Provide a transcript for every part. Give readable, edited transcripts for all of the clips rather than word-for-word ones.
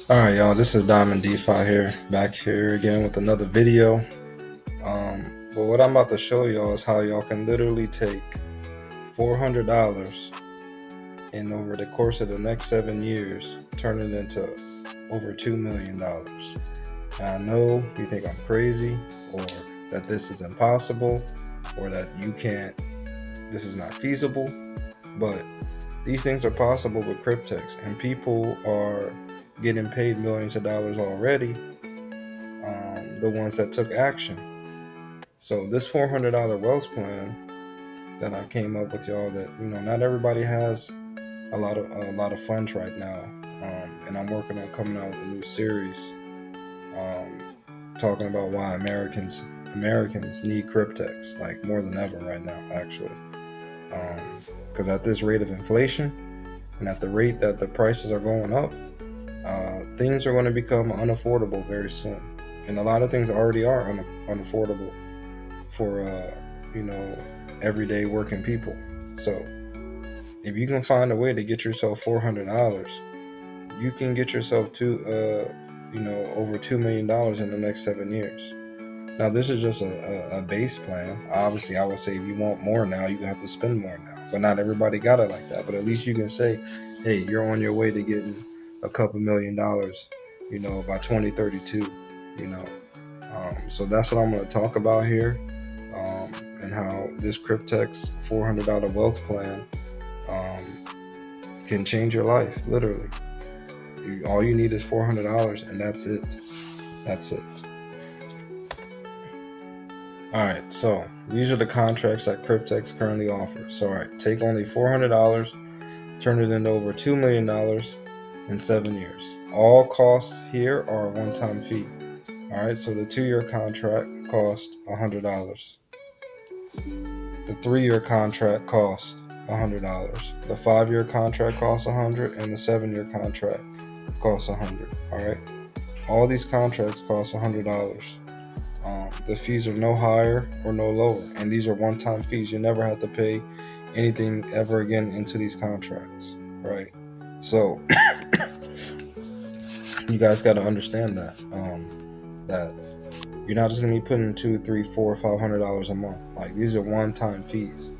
All right, y'all. This is Diamond DeFi here, back here again with another video. But what I'm about to show y'all is how y'all can literally take $400 and over the course of the next 7 years, turn it into over $2 million. Now, I know you think I'm crazy, or that this is impossible, or that you can't. This is not feasible, but these things are possible with Cryptex, and people are getting paid millions of dollars already. The ones that took action. So this $400 wealth plan that I came up with, y'all, that not everybody has a lot of funds right now, and I'm working on coming out with a new series, talking about why Americans need Cryptex like more than ever right now, actually, because at this rate of inflation and at the rate that the prices are going up, things are going to become unaffordable very soon, and a lot of things already are unaffordable for everyday working people. So if you can find a way to get yourself $400, you can get yourself to over $2 million in the next 7 years. Now this is just a base plan. Obviously, I would say if you want more now, you have to spend more now. But not everybody got it like that. But at least you can say, hey, you're on your way to getting a couple $1 million, by 2032. So that's what I'm going to talk about here, and how this Cryptex $400 wealth plan can change your life, literally. All you need is $400, and that's it. That's it. All right, so these are the contracts that Cryptex currently offers. So, all right, take only $400, turn it into over $2 million in 7 years. All costs here are a one-time fee. All right, so the 2-year contract cost $100. The 3-year contract cost $100. The 5-year contract costs $100, and the 7-year contract costs $100. All right, all these contracts cost $100. The fees are no higher or no lower, and these are one-time fees. You never have to pay anything ever again into these contracts, right? So you guys got to understand that that you're not just gonna be putting $200, $300, $400, $500 a month. Like, these are one-time fees,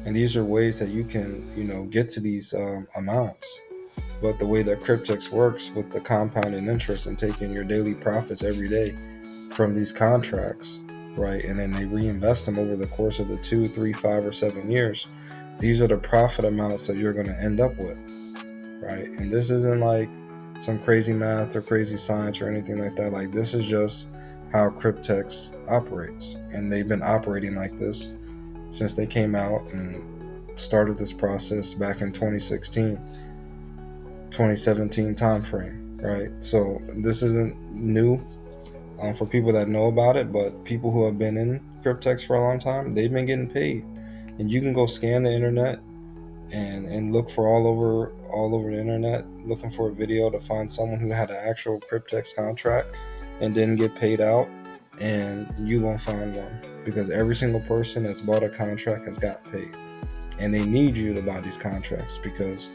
and these are ways that you can get to these amounts. But the way that Cryptex works with the compounding interest and taking your daily profits every day from these contracts, right, and then they reinvest them over the course of the 2, 3, 5, or 7 years, these are the profit amounts that you're going to end up with, right? And this isn't like some crazy math or crazy science or anything like that. Like, this is just how Cryptex operates, and they've been operating like this since they came out and started this process back in 2016, 2017 timeframe, right? So this isn't new for people that know about it, but people who have been in Cryptex for a long time, they've been getting paid. And you can go scan the internet and look for all over the internet, looking for a video to find someone who had an actual Cryptex contract and didn't get paid out, and you won't find one, because every single person that's bought a contract has got paid. And they need you to buy these contracts because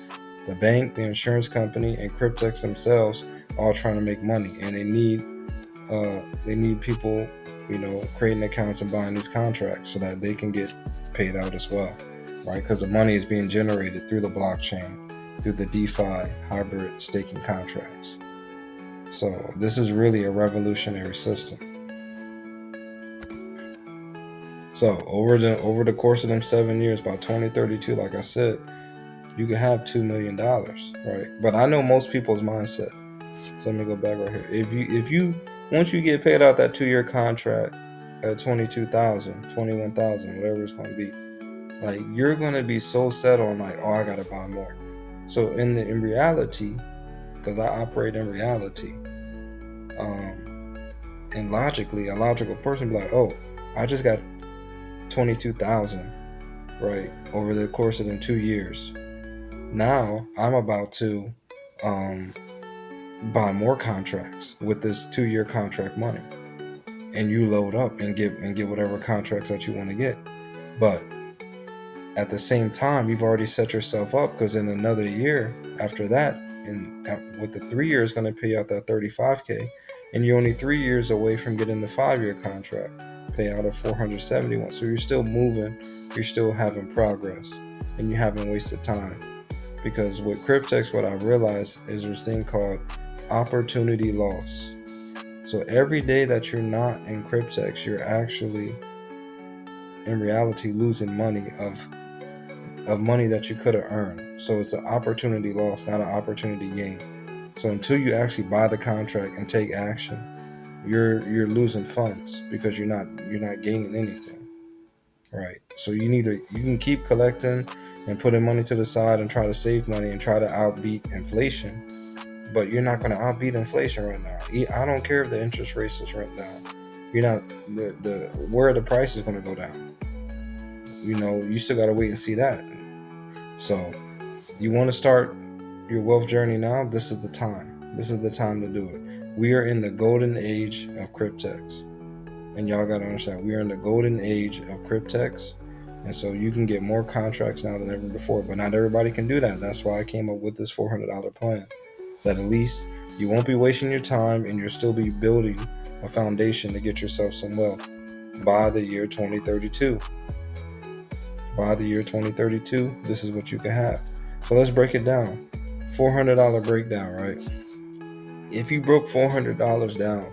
the bank, the insurance company, and Cryptex themselves all trying to make money, and they need people, creating accounts and buying these contracts so that they can get paid out as well, right? Because the money is being generated through the blockchain, through the DeFi hybrid staking contracts. So this is really a revolutionary system. So over the course of them 7 years, by 2032, like I said, you can have $2 million, right? But I know most people's mindset. So let me go back right here. If you once you get paid out that 2-year contract at 22,000, 21,000, whatever it's going to be, like, you're going to be so set on, like, oh, I got to buy more. So in reality, because I operate in reality, and logically, a logical person be like, oh, I just got 22,000, right, over the course of them 2 years. Now I'm about to buy more contracts with this 2-year contract money, and you load up and get whatever contracts that you want to get. But at the same time, you've already set yourself up, because in another year after that, and with the 3 years going to pay out that 35K, and you're only 3 years away from getting the 5-year contract payout of 471. So you're still moving, you're still having progress, and you haven't wasted time. Because with Cryptex, what I've realized is this thing called opportunity loss. So every day that you're not in Cryptex, you're actually in reality losing money of money that you could have earned. So it's an opportunity loss, not an opportunity gain. So until you actually buy the contract and take action, you're losing funds because you're not gaining anything. Right. So you can keep collecting and putting money to the side and try to save money and try to outbeat inflation, but you're not going to outbeat inflation right now. I don't care if the interest rates is went down. You're not the where the price is going to go down. You still got to wait and see that. So you want to start your wealth journey now? This is the time. This is the time to do it. We are in the golden age of Cryptex. And y'all got to understand, we are in the golden age of Cryptex. And so you can get more contracts now than ever before. But not everybody can do that. That's why I came up with this $400 plan. That at least you won't be wasting your time and you'll still be building a foundation to get yourself some wealth by the year 2032. By the year 2032, this is what you can have. So let's break it down. $400 breakdown, right? If you broke $400 down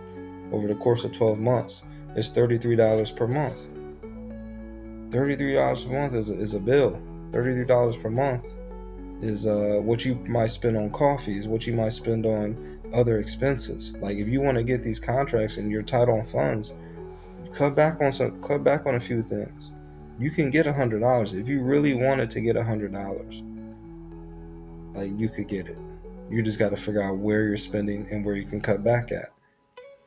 over the course of 12 months, it's $33 per month. $33 per month is a bill. $33 per month is what you might spend on coffees, what you might spend on other expenses. Like if you want to get these contracts and you're tight on funds, cut back on a few things. You can get $100 if you really wanted to get $100. Like you could get it. You just got to figure out where you're spending and where you can cut back at.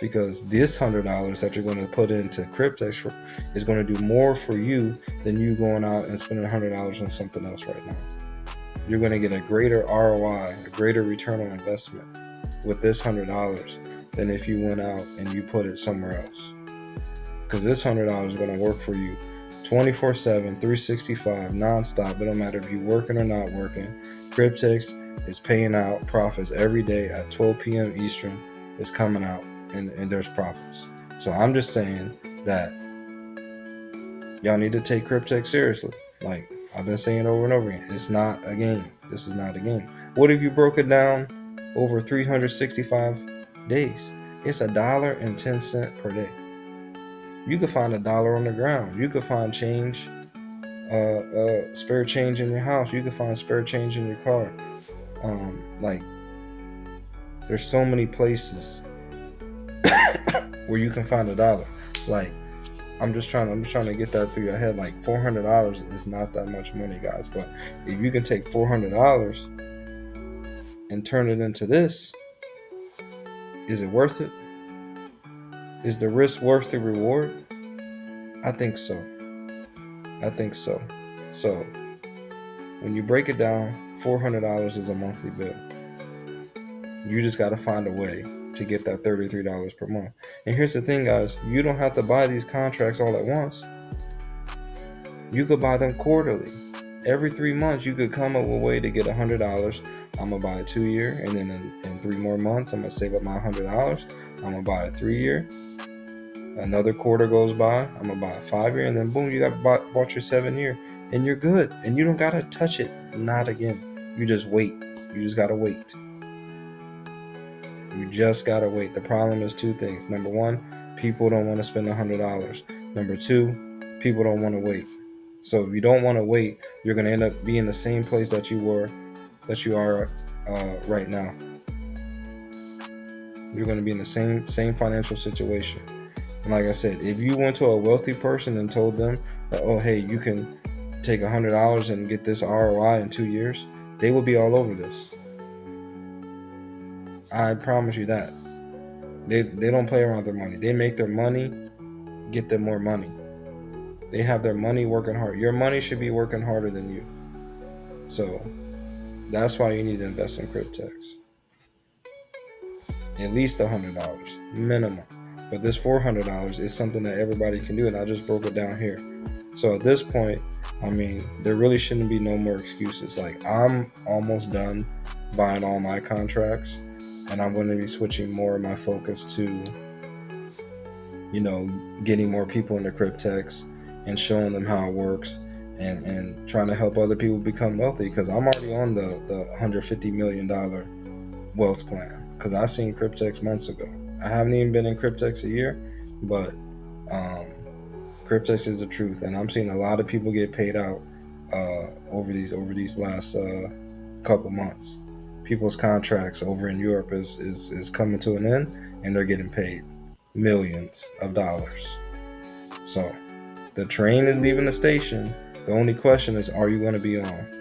Because this $100 that you're going to put into Cryptex is going to do more for you than you going out and spending $100 on something else right now. You're going to get a greater ROI, a greater return on investment with this $100 than if you went out and you put it somewhere else. Because this $100 is going to work for you 24/7, 365, nonstop. It don't matter if you're working or not working. Cryptex is paying out profits every day at 12 p.m. Eastern. It's coming out and there's profits. So I'm just saying that y'all need to take Cryptex seriously. Like I've been saying over and over again, it's not a game. This is not a game. What if you broke it down over 365 days? It's $1.10 per day. You could find $1 on the ground. You could find change, spare change in your house. You could find spare change in your car. Like there's so many places where you can find $1. Like I'm just trying to get that through your head. Like $400 is not that much money, guys. But if you can take $400 and turn it into this, is it worth it? Is the risk worth the reward? I think so. So when you break it down, $400 is a monthly bill. You just got to find a way to get that $33 per month. And here's the thing, guys. You don't have to buy these contracts all at once. You could buy them quarterly. Every 3 months, you could come up with a way to get $100. I'm going to buy a 2-year. And then in 3 more months, I'm going to save up my $100. I'm going to buy a 3-year. Another quarter goes by. I'm going to buy a 5-year. And then boom, you got bought your 7-year. And you're good. And you don't got to touch it. Not again. You just wait. You just got to wait. You just got to wait. The problem is 2 things. Number 1, people don't want to spend $100. Number 2, people don't want to wait. So if you don't want to wait, you're going to end up being in the same place that you are right now. You're going to be in the same financial situation. And like I said, if you went to a wealthy person and told them that, oh, hey, you can take $100 and get this ROI in 2 years, they will be all over this. I promise you that. They don't play around with their money. They make their money get them more money. They have their money working hard. Your money should be working harder than you. So that's why you need to invest in Cryptex. At least $100 minimum. But this $400 is something that everybody can do, and I just broke it down here. So at this point, I mean, there really shouldn't be no more excuses. Like I'm almost done buying all my contracts, and I'm going to be switching more of my focus to, getting more people into Cryptex and showing them how it works, and trying to help other people become wealthy, because I'm already on the $150 million wealth plan, because I seen Cryptex months ago. I haven't even been in Cryptex a year, but um, Cryptex is the truth, and I'm seeing a lot of people get paid out over these last couple months. People's contracts over in Europe is coming to an end, and they're getting paid millions of dollars. So the train is leaving the station. The only question is, are you going to be on?